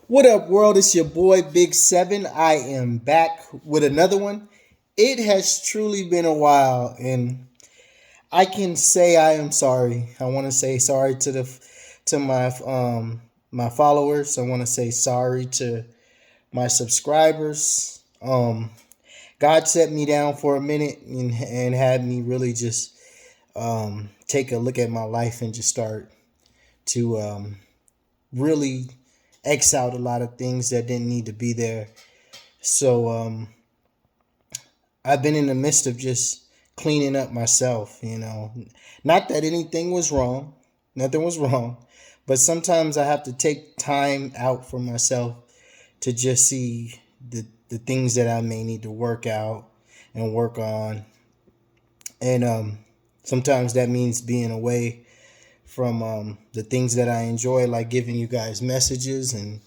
What up, world? It's your boy Big Seven. I am back with another one. It has truly been a while, and I can say I am sorry. I want to say sorry to my followers. I want to say sorry to my subscribers. God set me down for a minute and had me really just take a look at my life and just start to really X out a lot of things that didn't need to be there. So I've been in the midst of just cleaning up myself, Not that anything was wrong, nothing was wrong, but sometimes I have to take time out for myself to just see the things that I may need to work out and work on. And sometimes that means being away from the things that I enjoy, like giving you guys messages and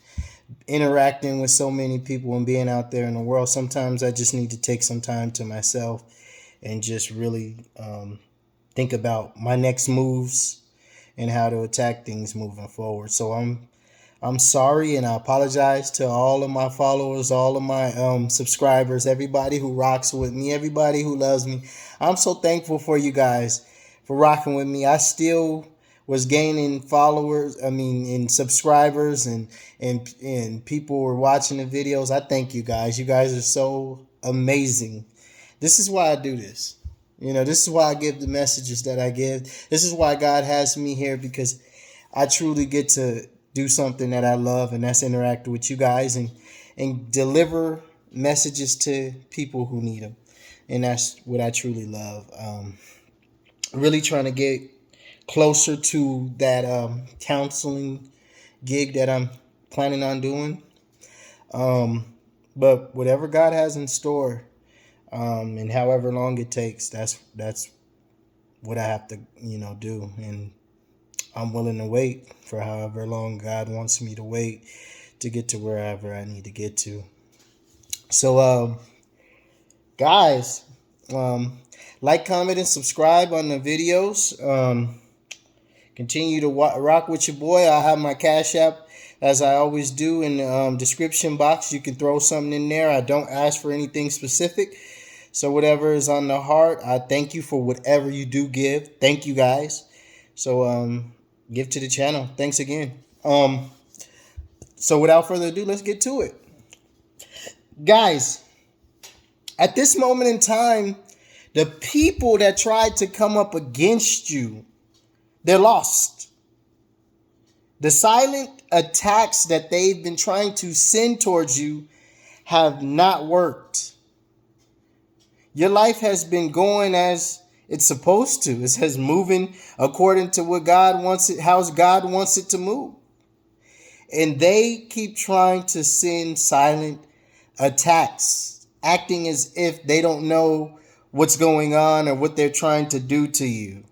interacting with so many people and being out there in the world. Sometimes I just need to take some time to myself and just really think about my next moves and how to attack things moving forward. So I'm sorry, and I apologize to all of my followers, all of my subscribers, everybody who rocks with me, everybody who loves me. I'm so thankful for you guys for rocking with me. I still was gaining followers, and subscribers, and people were watching the videos. I thank you guys. You guys are so amazing. This is why I do this. This is why I give the messages that I give. This is why God has me here, because I truly get to do something that I love, and that's interact with you guys and deliver messages to people who need them. And that's what I truly love. Really trying to get closer to that counseling gig that I'm planning on doing. But whatever God has in store, and however long it takes, that's what I have to do, and I'm willing to wait for however long God wants me to wait to get to wherever I need to get to. So guys, like, comment, and subscribe on the videos. Continue to rock with your boy. I have my Cash App, as I always do, in the description box. You can throw something in there. I don't ask for anything specific. So whatever is on the heart, I thank you for whatever you do give. Thank you, guys. So give to the channel. Thanks again. So without further ado, let's get to it. Guys, at this moment in time, the people that tried to come up against you, they're lost. The silent attacks that they've been trying to send towards you have not worked. Your life has been going as it's supposed to. It says moving according to what God wants it, how God wants it to move. And they keep trying to send silent attacks, acting as if they don't know what's going on or what they're trying to do to you.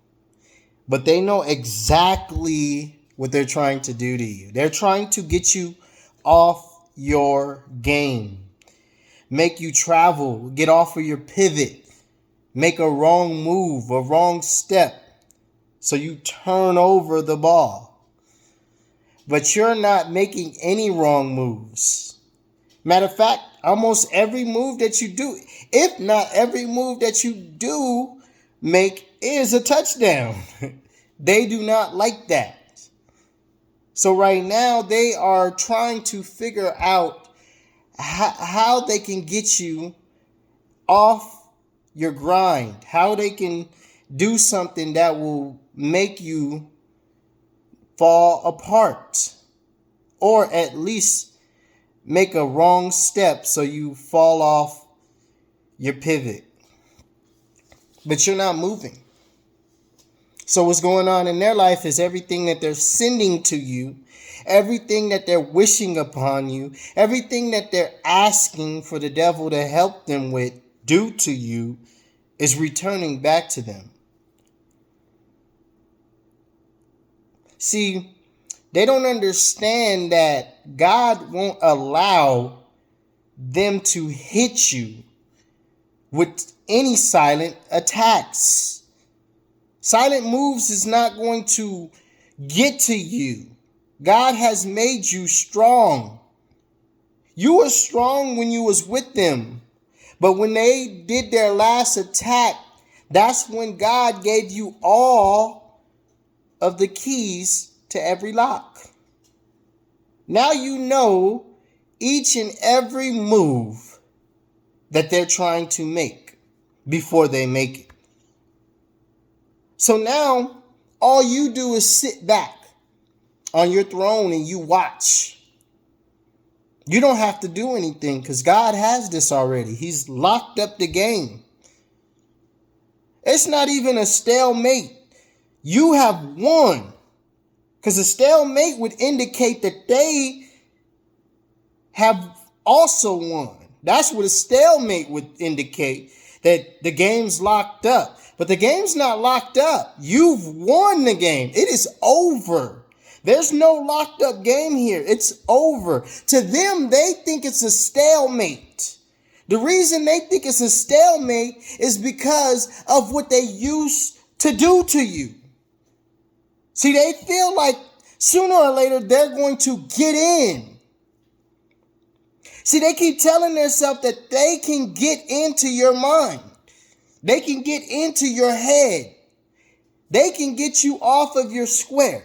But they know exactly what they're trying to do to you. They're trying to get you off your game, make you travel, get off of your pivot, make a wrong move, a wrong step, so you turn over the ball. But you're not making any wrong moves. Matter of fact, almost every move that you do, if not every move that you do make, is a touchdown. They do not like that. So right now they are trying to figure out how they can get you off your grind, how they can do something that will make you fall apart, or at least make a wrong step so you fall off your pivot. But you're not moving. So what's going on in their life is everything that they're sending to you, everything that they're wishing upon you, everything that they're asking for the devil to help them with, do to you, is returning back to them. See, they don't understand that God won't allow them to hit you with any silent attacks. Silent moves is not going to get to you. God has made you strong. You were strong when you was with them. But when they did their last attack, that's when God gave you all of the keys to every lock. Now you know each and every move that they're trying to make before they make it. So now all you do is sit back on your throne and you watch. You don't have to do anything because God has this already. He's locked up the game. It's not even a stalemate. You have won. Because a stalemate would indicate that they have also won. That's what a stalemate would indicate, that the game's locked up. But the game's not locked up. You've won the game. It is over. There's no locked up game here. It's over. To them, they think it's a stalemate. The reason they think it's a stalemate is because of what they used to do to you. See, they feel like sooner or later they're going to get in. See, they keep telling themselves that they can get into your mind. They can get into your head. They can get you off of your square.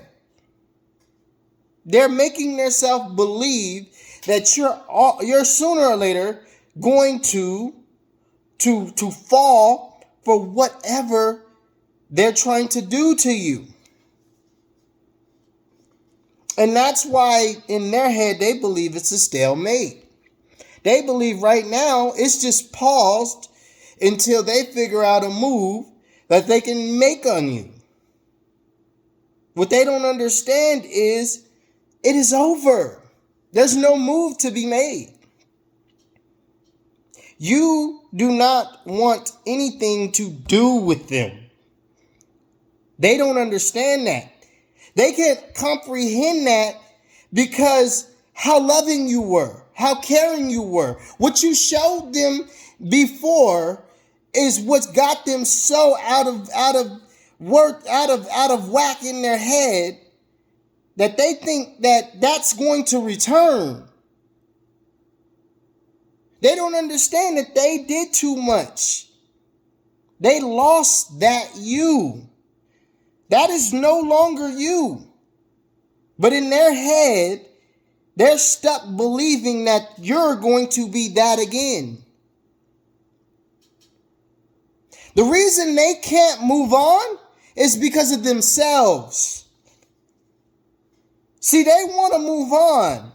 They're making themselves believe that you're sooner or later going to fall for whatever they're trying to do to you. And that's why in their head they believe it's a stalemate. They believe right now it's just paused until they figure out a move that they can make on you. What they don't understand is it is over. There's no move to be made. You do not want anything to do with them. They don't understand that. They can't comprehend that because how loving you were, how caring you were. What you showed them before is what got them so out of whack in their head that they think that that's going to return. They don't understand that they did too much. They lost that you. That is no longer you. But in their head, they're stuck believing that you're going to be that again. The reason they can't move on is because of themselves. See, they want to move on,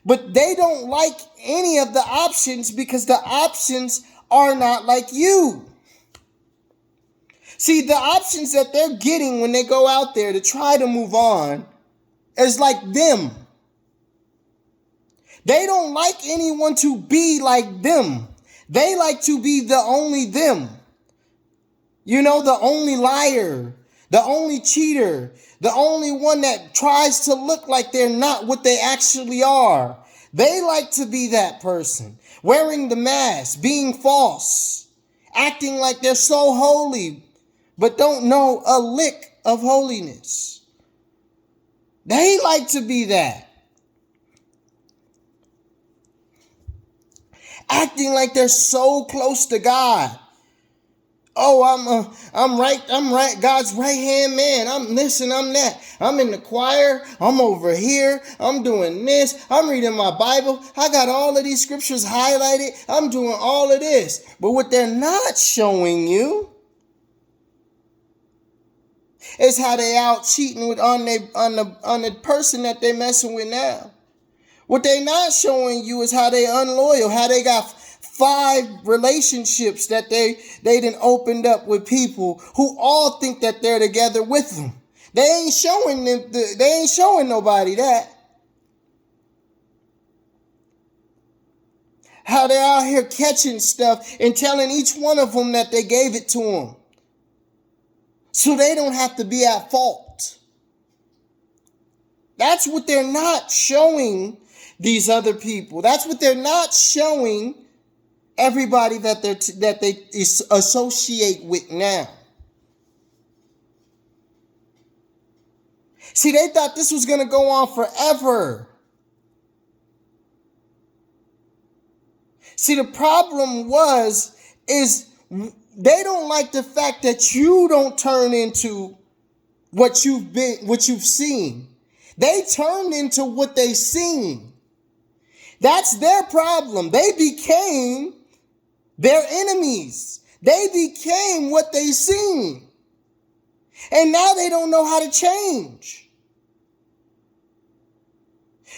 but they don't like any of the options because the options are not like you. See, the options that they're getting when they go out there to try to move on is like them. They don't like anyone to be like them. They like to be the only them. You know, the only liar, the only cheater, the only one that tries to look like they're not what they actually are. They like to be that person, wearing the mask, being false, acting like they're so holy, but don't know a lick of holiness. They like to be that. Acting like they're so close to God. Oh, I'm right, God's right hand man. I'm this and I'm that. I'm in the choir. I'm over here. I'm doing this. I'm reading my Bible. I got all of these scriptures highlighted. I'm doing all of this. But what they're not showing you is how they out cheating with on the person that they messing with now. What they not showing you is how they unloyal, how they got 5 relationships that they done opened up with people who all think that they're together with them. They ain't showing them. They ain't showing nobody that. How they're out here catching stuff and telling each one of them that they gave it to them, so they don't have to be at fault. That's what they're not showing these other people. That's what they're not showing everybody that they associate with now. See, they thought this was going to go on forever. See, the problem is they don't like the fact that you don't turn into what you've seen. They turned into what they seen. That's their problem. They became their enemies. They became what they seen. And now they don't know how to change.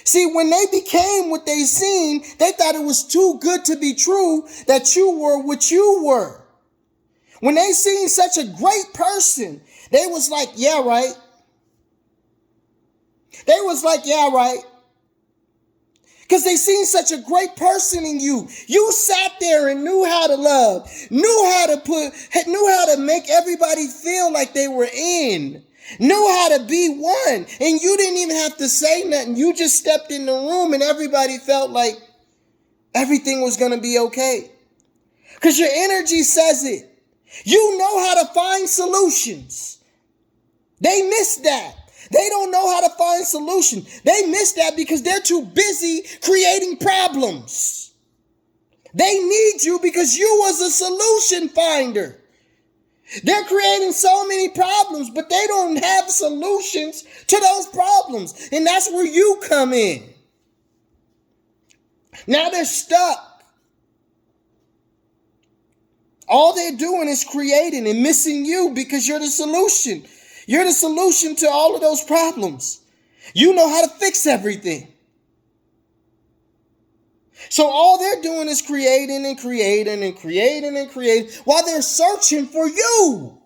See, when they became what they seen, they thought it was too good to be true that you were what you were. When they seen such a great person, they was like, yeah, right. They was like, yeah, right. Because they seen such a great person in you. You sat there and knew how to love, knew how to make everybody feel like they were in, knew how to be one. And you didn't even have to say nothing. You just stepped in the room and everybody felt like everything was going to be okay. Because your energy says it. You know how to find solutions. They miss that. They don't know how to find solutions. They miss that because they're too busy creating problems. They need you because you was a solution finder. They're creating so many problems, but they don't have solutions to those problems. And that's where you come in. Now they're stuck. All they're doing is creating and missing you because you're the solution. You're the solution to all of those problems. You know how to fix everything. So all they're doing is creating and creating and creating and creating while they're searching for you.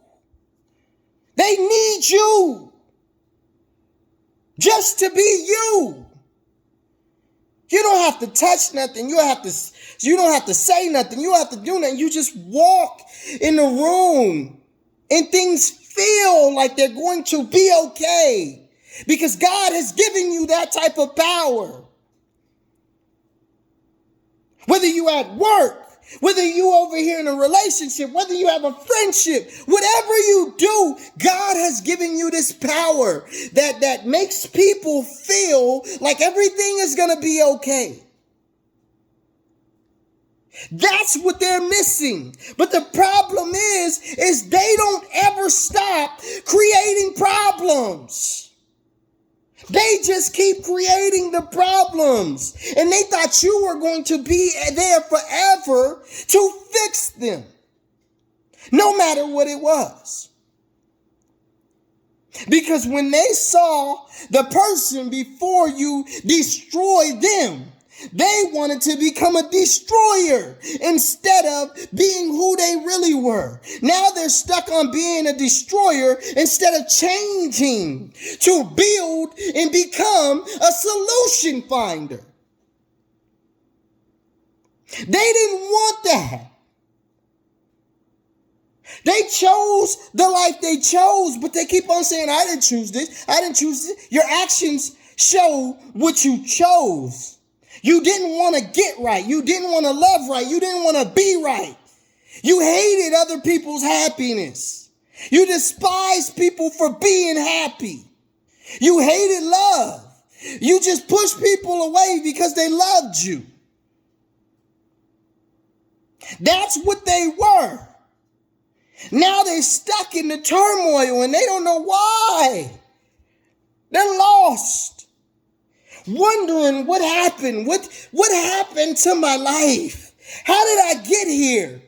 They need you just to be you. You don't have to touch nothing. You don't have to say nothing. You don't have to do nothing. You just walk in the room and things feel like they're going to be okay because God has given you that type of power. Whether you at work, whether you over here in a relationship, whether you have a friendship, whatever you do, God has given you this power that makes people feel like everything is going to be okay. That's what they're missing. But the problem is they don't ever stop creating problems. They just keep creating the problems. And they thought you were going to be there forever to fix them. No matter what it was. Because when they saw the person before you destroy them, they wanted to become a destroyer instead of being who they really were. Now they're stuck on being a destroyer instead of changing to build and become a solution finder. They didn't want that. They chose the life they chose, but they keep on saying, I didn't choose this. I didn't choose this. Your actions show what you chose. You didn't want to get right. You didn't want to love right. You didn't want to be right. You hated other people's happiness. You despised people for being happy. You hated love. You just pushed people away because they loved you. That's what they were. Now they're stuck in the turmoil and they don't know why. They're lost. Wondering what happened. What happened to my life? How did I get here?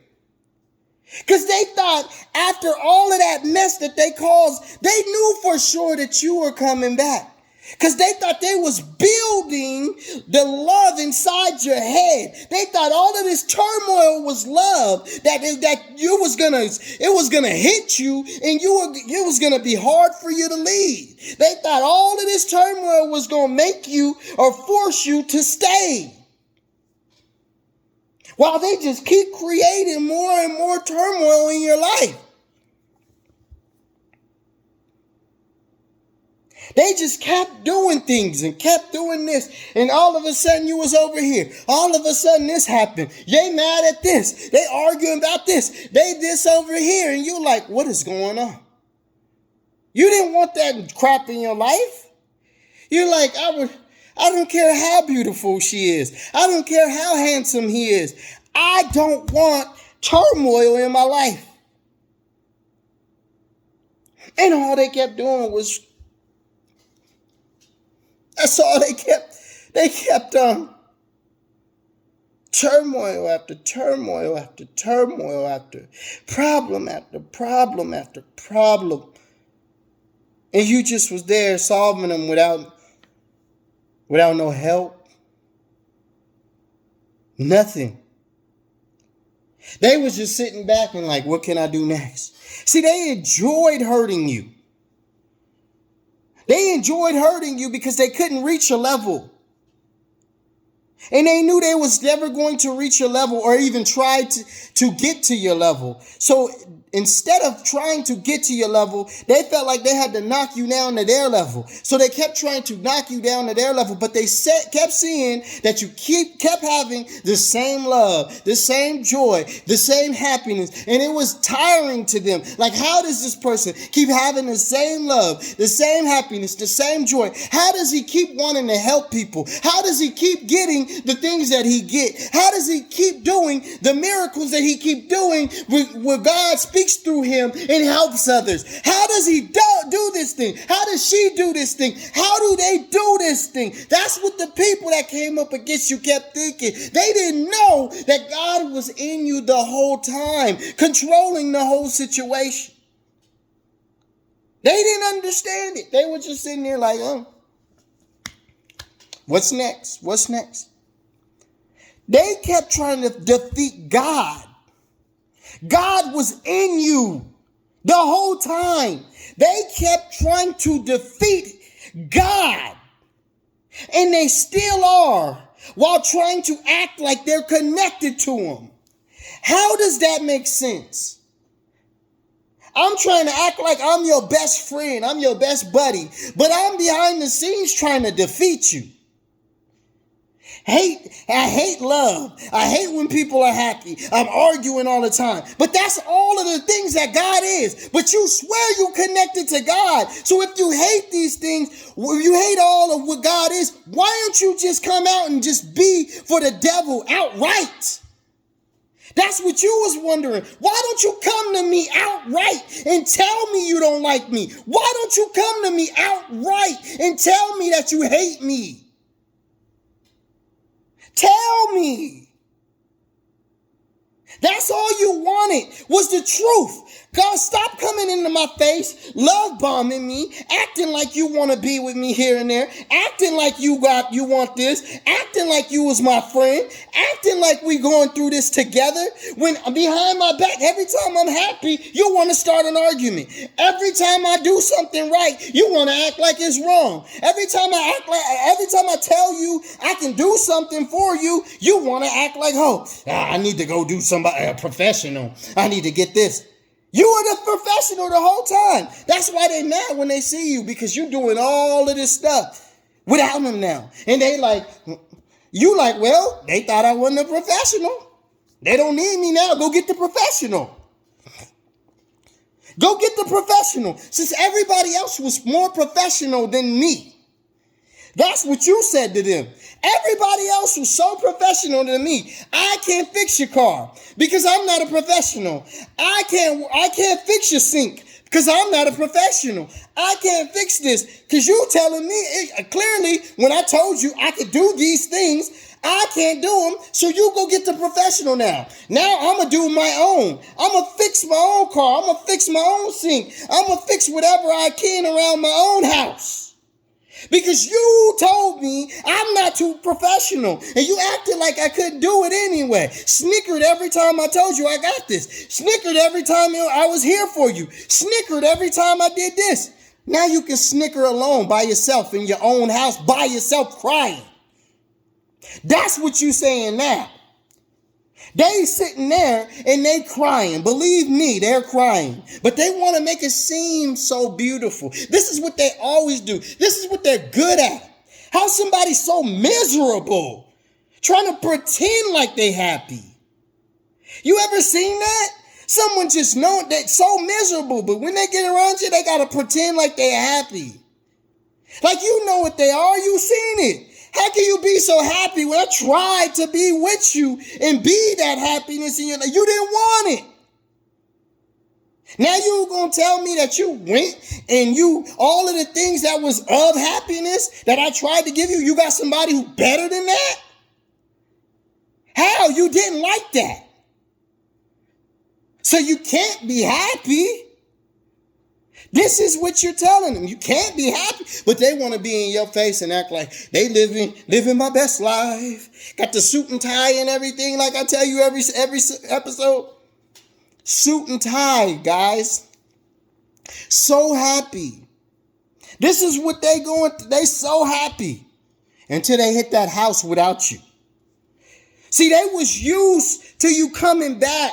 Because they thought after all of that mess that they caused, they knew for sure that you were coming back. Because they thought they was building the love inside your head. They thought all of this turmoil was love. That it was gonna hit you, and it was gonna be hard for you to leave. They thought all of this turmoil was gonna make you or force you to stay. While they just keep creating more and more turmoil in your life. They just kept doing things and kept doing this. And all of a sudden you was over here. All of a sudden this happened. They mad at this. They arguing about this. They this over here. And you like, what is going on? You didn't want that crap in your life. You're like, I I don't care how beautiful she is. I don't care how handsome he is. I don't want turmoil in my life. And all they kept doing was, that's all they kept turmoil after turmoil after turmoil after problem after problem after problem. And you just was there solving them without no help. Nothing. They was just sitting back and like, what can I do next? See, they enjoyed hurting you. They enjoyed hurting you because they couldn't reach your level. And they knew they was never going to reach your level or even try to get to your level. So instead of trying to get to your level, they felt like they had to knock you down to their level. So they kept trying to knock you down to their level, but they kept seeing that you kept having the same love, the same joy, the same happiness. And it was tiring to them. Like, how does this person keep having the same love, the same happiness, the same joy? How does he keep wanting to help people? How does he keep getting the things that he get? How does he keep doing the miracles that he keep doing where God speaks through him and helps others? How does he do this thing? How does she do this thing? How do they do this thing? That's what the people that came up against you kept thinking. They didn't know that God was in you the whole time, controlling the whole situation. They didn't understand it. They were just sitting there like, oh, what's next? What's next? They kept trying to defeat God. God was in you the whole time. They kept trying to defeat God. And they still are, while trying to act like they're connected to him. How does that make sense? I'm trying to act like I'm your best friend, I'm your best buddy, but I'm behind the scenes trying to defeat you. I hate love. I hate when people are happy. I'm arguing all the time. But that's all of the things that God is. But you swear you're connected to God. So if you hate these things, if you hate all of what God is, why don't you just come out and just be for the devil outright? That's what you was wondering. Why don't you come to me outright and tell me you don't like me? Why don't you come to me outright and tell me that you hate me? Tell me. That's all you wanted was the truth. God, stop coming into my face, love bombing me, acting like you want to be with me here and there, acting like you want this, acting like you was my friend, acting like we going through this together. When behind my back, every time I'm happy, you want to start an argument. Every time I do something right, you want to act like it's wrong. Every time I tell you I can do something for you, you want to act like, oh, I need to go do somebody a professional. I need to get this. You were the professional the whole time. That's why they mad when they see you, because you're doing all of this stuff without them now. And they like, you like, well, they thought I wasn't a professional. They don't need me now. Go get the professional. Go get the professional. Since everybody else was more professional than me. That's what you said to them. Everybody else was so professional than me. I can't fix your car because I'm not a professional. I can't fix your sink because I'm not a professional. I can't fix this because you telling me clearly when I told you I could do these things, I can't do them. So you go get the professional now. Now I'm going to do my own. I'm going to fix my own car. I'm going to fix my own sink. I'm going to fix whatever I can around my own house. Because you told me I'm not too professional. And you acted like I couldn't do it anyway. Snickered every time I told you I got this. Snickered every time I was here for you. Snickered every time I did this. Now you can snicker alone by yourself in your own house, by yourself crying. That's what you saying now. They sitting there and they crying. Believe me, they're crying. But they want to make it seem so beautiful. This is what they always do. This is what they're good at. How somebody's so miserable, trying to pretend like they happy. You ever seen that? Someone just know they're so miserable, but when they get around you, they got to pretend like they're happy. Like you know what they are. You seen it. How can you be so happy when I tried to be with you and be that happiness in your life? You didn't want it. Now you gonna tell me that you went and you, all of the things that was of happiness that I tried to give you, you got somebody who better than that? How? You didn't like that. So you can't be happy. This is what you're telling them. You can't be happy, but they want to be in your face and act like they living my best life. Got the suit and tie and everything, like I tell you every episode. Suit and tie, guys. So happy. This is what they going through. They so happy until they hit that house without you. See, they was used to you coming back.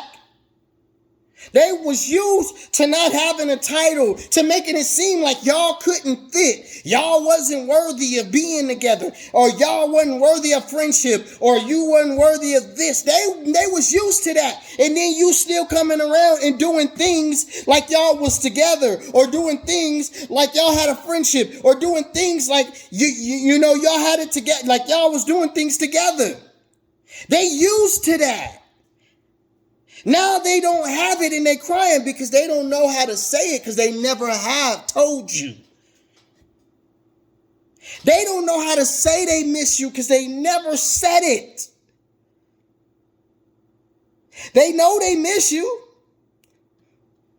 They was used to not having a title, to making it seem like y'all couldn't fit. Y'all wasn't worthy of being together, or y'all wasn't worthy of friendship, or you wasn't worthy of this. They was used to that. And then you still coming around and doing things like y'all was together, or doing things like y'all had a friendship, or doing things like you know y'all had it together, like y'all was doing things together. They used to that. Now they don't have it and they crying because they don't know how to say it because they never have told you. They don't know how to say they miss you because they never said it. They know they miss you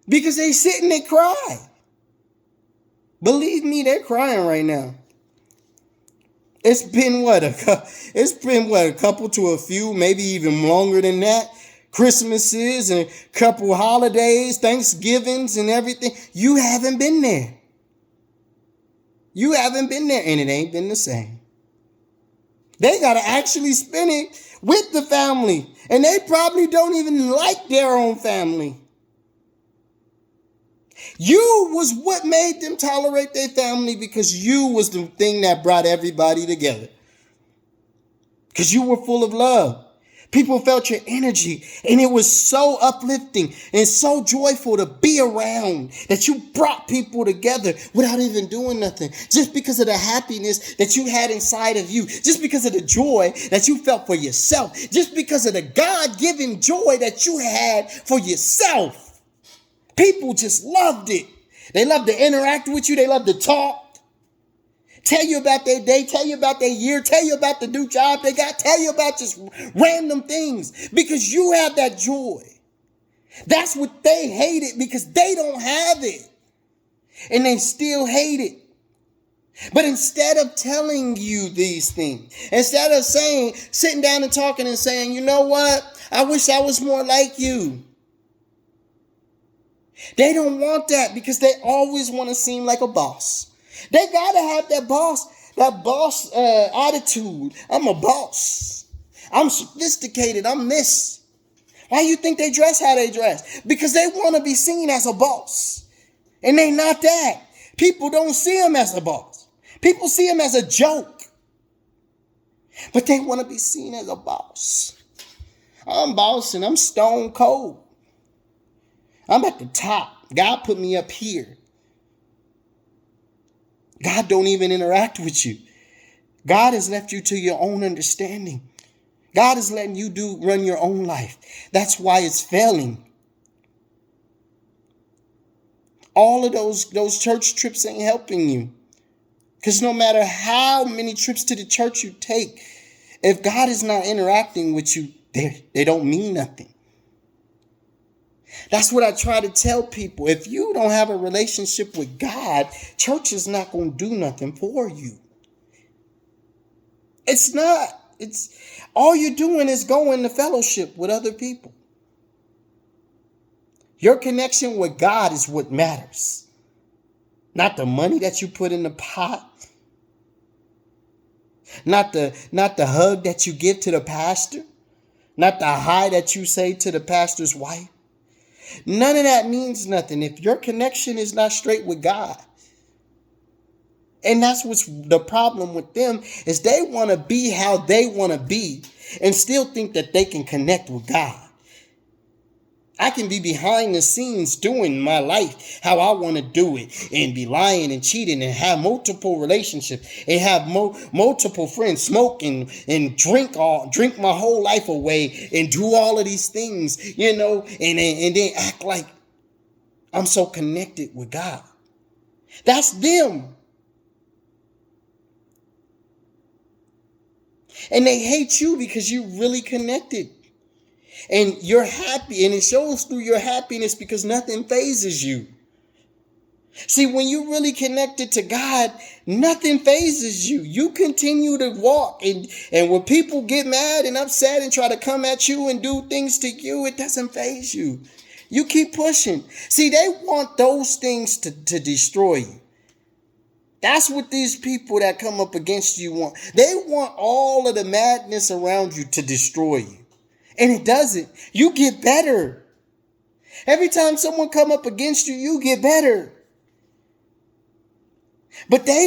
because they sit and they cry. Believe me, they're crying right now. It's been a couple to a few, maybe even longer than that. Christmases and a couple holidays, Thanksgivings and everything. You haven't been there. You haven't been there, and it ain't been the same. They got to actually spend it with the family, and they probably don't even like their own family. You was what made them tolerate their family because you was the thing that brought everybody together. Because you were full of love. People felt your energy, and it was so uplifting and so joyful to be around that you brought people together without even doing nothing. Just because of the happiness that you had inside of you, just because of the joy that you felt for yourself, just because of the God-given joy that you had for yourself. People just loved it. They loved to interact with you. They loved to talk. Tell you about their day, tell you about their year, tell you about the new job they got, tell you about just random things because you have that joy. That's what they hated because they don't have it. And they still hate it. But instead of telling you these things, instead of sitting down and talking and saying, you know what? I wish I was more like you. They don't want that because they always want to seem like a boss. They gotta have that boss attitude. I'm a boss. I'm sophisticated. I'm this. Why you think they dress how they dress? Because they want to be seen as a boss. And they not that. People don't see them as a boss. People see them as a joke. But they want to be seen as a boss. I'm boss and I'm stone cold. I'm at the top. God put me up here. God don't even interact with you. God has left you to your own understanding. God is letting you run your own life. That's why it's failing. All of those church trips ain't helping you. Because no matter how many trips to the church you take, if God is not interacting with you, they don't mean nothing. That's what I try to tell people. If you don't have a relationship with God, church is not going to do nothing for you. It's not. It's all you're doing is going to fellowship with other people. Your connection with God is what matters. Not the money that you put in the pot. Not the hug that you give to the pastor. Not the hi that you say to the pastor's wife. None of that means nothing if your connection is not straight with God. And that's what's the problem with them is they want to be how they want to be and still think that they can connect with God. I can be behind the scenes doing my life how I want to do it and be lying and cheating and have multiple relationships and have multiple friends, smoke and drink my whole life away and do all of these things, and then act like I'm so connected with God. That's them. And they hate you because you're really connected. And you're happy, and it shows through your happiness because nothing phases you. See, when you're really connected to God, nothing phases you. You continue to walk, and when people get mad and upset and try to come at you and do things to you, it doesn't faze you. You keep pushing. See, they want those things to destroy you. That's what these people that come up against you want. They want all of the madness around you to destroy you. And it doesn't. You get better. Every time someone come up against you, you get better. But they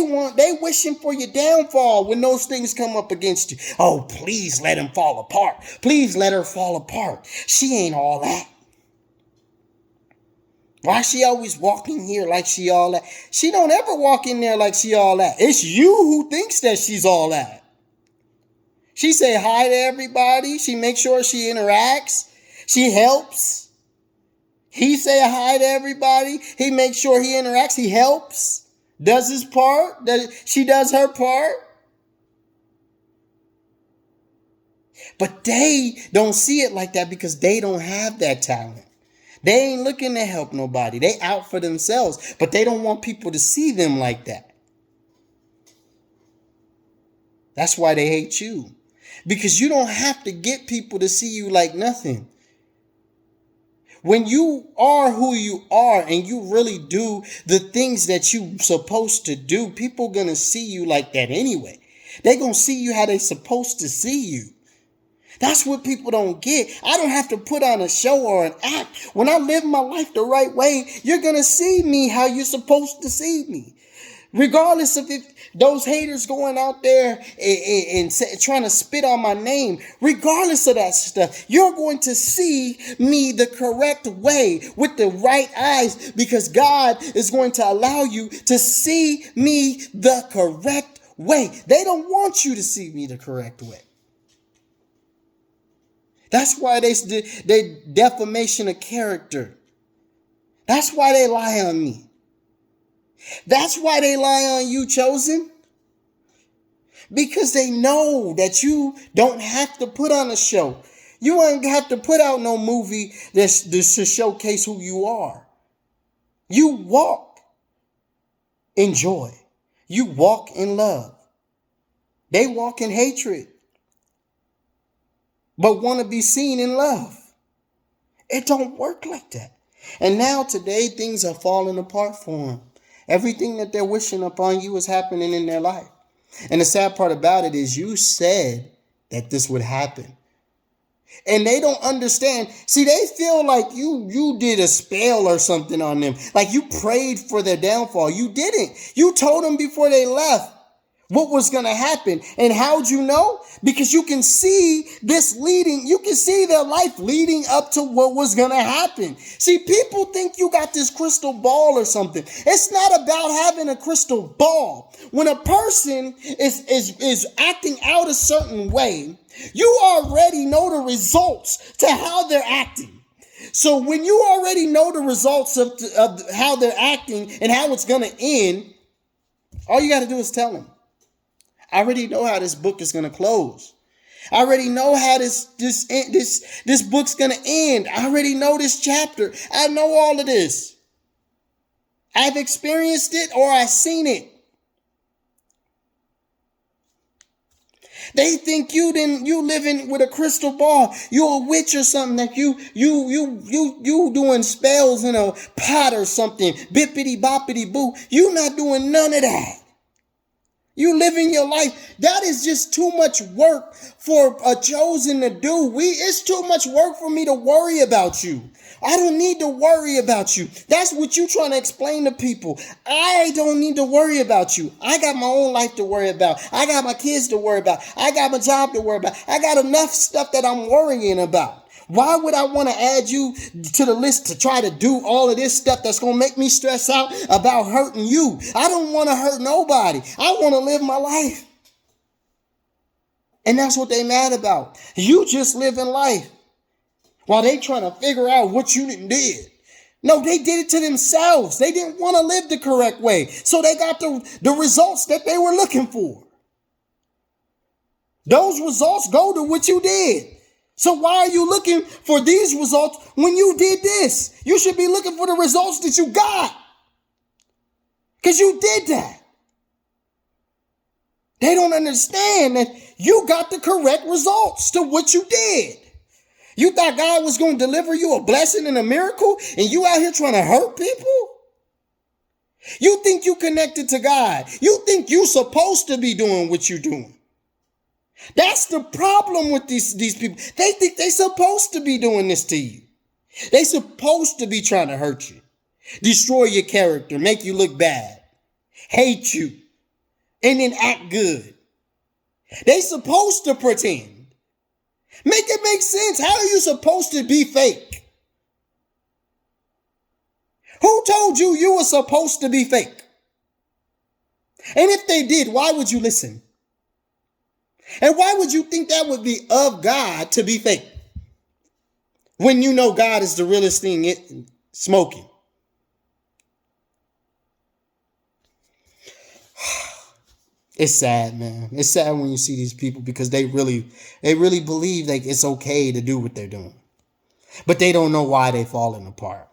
wishing for your downfall when those things come up against you. Oh, please let him fall apart. Please let her fall apart. She ain't all that. Why she always walking here like she all that? She don't ever walk in there like she all that. It's you who thinks that she's all that. She say hi to everybody. She makes sure she interacts. She helps. He say hi to everybody. He makes sure he interacts. He helps. Does his part. She does her part. But they don't see it like that because they don't have that talent. They ain't looking to help nobody. They out for themselves. But they don't want people to see them like that. That's why they hate you. Because you don't have to get people to see you like nothing. When you are who you are and you really do the things that you supposed to do, people gonna see you like that anyway. They gonna see you how they supposed to see you. That's what people don't get. I don't have to put on a show or an act. When I live my life the right way, you're gonna see me how you're supposed to see me. Regardless of if those haters going out there and trying to spit on my name, regardless of that stuff, you're going to see me the correct way with the right eyes because God is going to allow you to see me the correct way. They don't want you to see me the correct way. That's why they defamation of character. That's why they lie on me. That's why they lie on you, Chosen. Because they know that you don't have to put on a show. You ain't have to put out no movie that's to showcase who you are. You walk in joy. You walk in love. They walk in hatred, but want to be seen in love. It don't work like that. And now today things are falling apart for them. Everything that they're wishing upon you is happening in their life. And the sad part about it is you said that this would happen. And they don't understand. See, they feel like you did a spell or something on them. Like you prayed for their downfall. You didn't. You told them before they left what was going to happen. And how'd you know? Because you can see you can see their life leading up to what was going to happen. See, people think you got this crystal ball or something. It's not about having a crystal ball. When a person is acting out a certain way, you already know the results to how they're acting. So when you already know the results of how they're acting and how it's going to end, all you got to do is tell them. I already know how this book is going to close. I already know how this book's going to end. I already know this chapter. I know all of this. I've experienced it or I've seen it. They think you living with a crystal ball. You're a witch or something, that you doing spells in a pot or something. Bippity boppity boo. You not doing none of that. You living your life. That is just too much work for a Chosen to do. It's too much work for me to worry about you. I don't need to worry about you. That's what you trying to explain to people. I don't need to worry about you. I got my own life to worry about. I got my kids to worry about. I got my job to worry about. I got enough stuff that I'm worrying about. Why would I want to add you to the list to try to do all of this stuff that's going to make me stress out about hurting you? I don't want to hurt nobody. I want to live my life. And that's what they mad about. You just living life while they trying to figure out what you did. No, they did it to themselves. They didn't want to live the correct way. So they got the results that they were looking for. Those results go to what you did. So why are you looking for these results when you did this? You should be looking for the results that you got. Because you did that. They don't understand that you got the correct results to what you did. You thought God was going to deliver you a blessing and a miracle, and you out here trying to hurt people? You think you connected to God. You think you supposed to be doing what you're doing. That's the problem with these people. They think they supposed to be doing this to you. They supposed to be trying to hurt you, destroy your character, make you look bad, hate you, and then act good. They supposed to pretend. Make it make sense. How are you supposed to be fake? Who told you you were supposed to be fake? And if they did, why would you listen? And why would you think that would be of God to be fake? When you know God is the realest thing smoking. It's sad, man. It's sad when you see these people because they really believe like it's okay to do what they're doing. But they don't know why they're falling apart.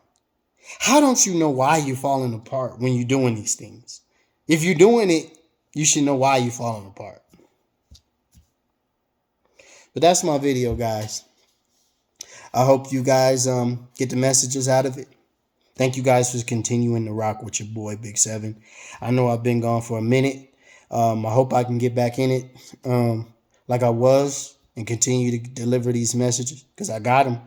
How don't you know why you're falling apart when you're doing these things? If you're doing it, you should know why you're falling apart. But that's my video, guys. I hope you guys get the messages out of it. Thank you guys for continuing to rock with your boy, Big 7. I know I've been gone for a minute. I hope I can get back in it like I was and continue to deliver these messages because I got them.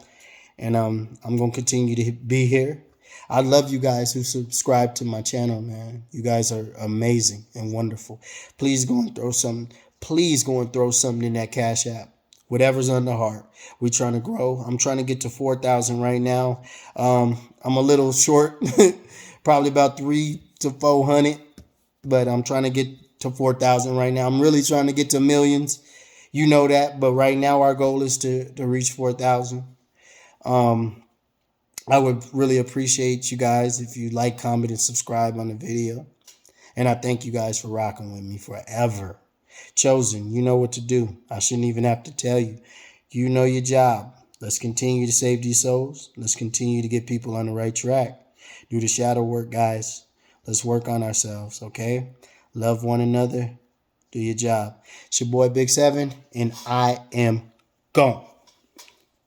And I'm going to continue to be here. I love you guys who subscribe to my channel, man. You guys are amazing and wonderful. Please go and throw something. Please go and throw something in that Cash App. Whatever's on the heart. We're trying to grow. I'm trying to get to 4,000 right now. I'm a little short, probably about 300 to 400, but I'm trying to get to 4,000 right now. I'm really trying to get to millions. You know that, but right now our goal is to reach 4,000. I would really appreciate you guys if you like, comment, and subscribe on the video. And I thank you guys for rocking with me forever. Chosen, you know what to do. I shouldn't even have to tell you. You know your job. Let's continue to save these souls. Let's continue to get people on the right track. Do the shadow work, guys. Let's work on ourselves, okay? Love one another. Do your job. It's your boy, Big 7, and I am gone.